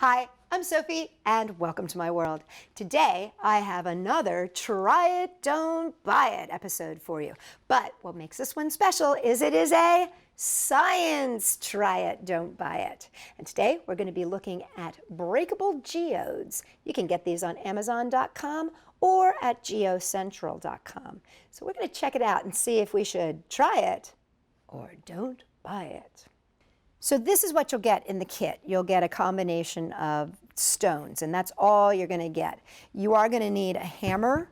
Hi, I'm Sophie, and welcome to my world. Today, I have another Try It, Don't Buy It episode for you. But what makes this one special is it is a science Try It, Don't Buy It. And today, we're going to be looking at breakable geodes. You can get these on Amazon.com or at geocentral.com. So we're going to check it out and see if we should try it or don't buy it. So this is what you'll get in the kit. You'll get a combination of stones, and that's all you're going to get. You are going to need a hammer.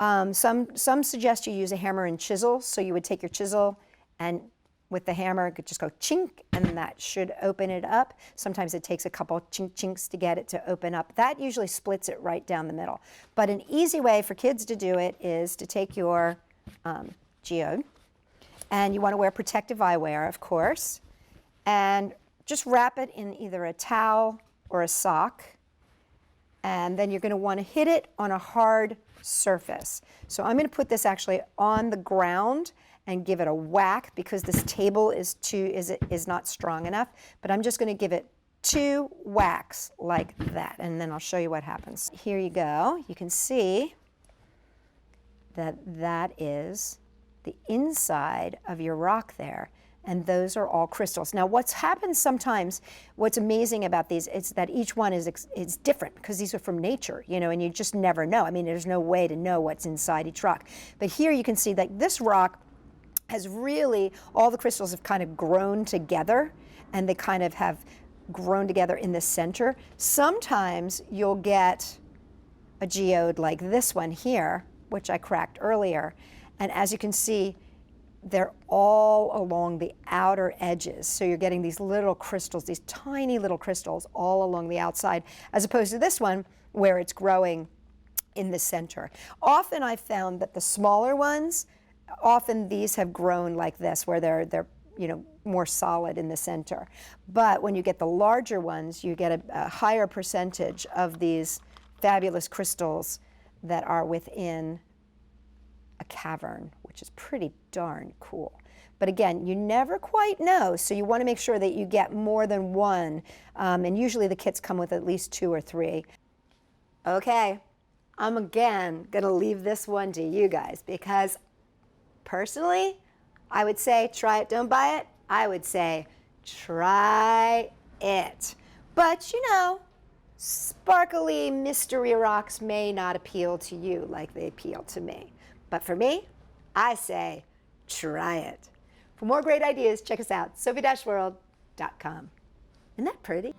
Some suggest you use a hammer and chisel, so you would take your chisel and with the hammer, it could just go chink, and that should open it up. Sometimes it takes a couple chink chinks to get it to open up. That usually splits it right down the middle. But an easy way for kids to do it is to take your geode, and you want to wear protective eyewear, of course, and just wrap it in either a towel or a sock, and then you're going to want to hit it on a hard surface. So I'm going to put this actually on the ground and give it a whack because this table is not strong enough, but I'm just going to give it 2 whacks like that, and then I'll show you what happens. Here you go. You can see that that is the inside of your rock there. And those are all crystals. Now, what's happened sometimes, what's amazing about these is that each one is different because these are from nature, you know, and you just never know. I mean, there's no way to know what's inside each rock. But here you can see that this rock has really, all the crystals have kind of grown together, and they kind of have grown together in the center. Sometimes you'll get a geode like this one here, which I cracked earlier, and as you can see, they're all along the outer edges. So you're getting these little crystals, these tiny little crystals all along the outside, as opposed to this one where it's growing in the center. Often I've found that the smaller ones, often these have grown like this, where they're you know, more solid in the center. But when you get the larger ones, you get a higher percentage of these fabulous crystals that are within a cavern, which is pretty darn cool. But again, you never quite know, so you want to make sure that you get more than one, and usually the kits come with at least 2 or 3. Okay, I'm again going to leave this one to you guys, because personally, I would say try it, don't buy it. I would say try it. But you know, sparkly mystery rocks may not appeal to you like they appeal to me. But for me, I say, try it. For more great ideas, check us out, Sophie-World.com. Isn't that pretty?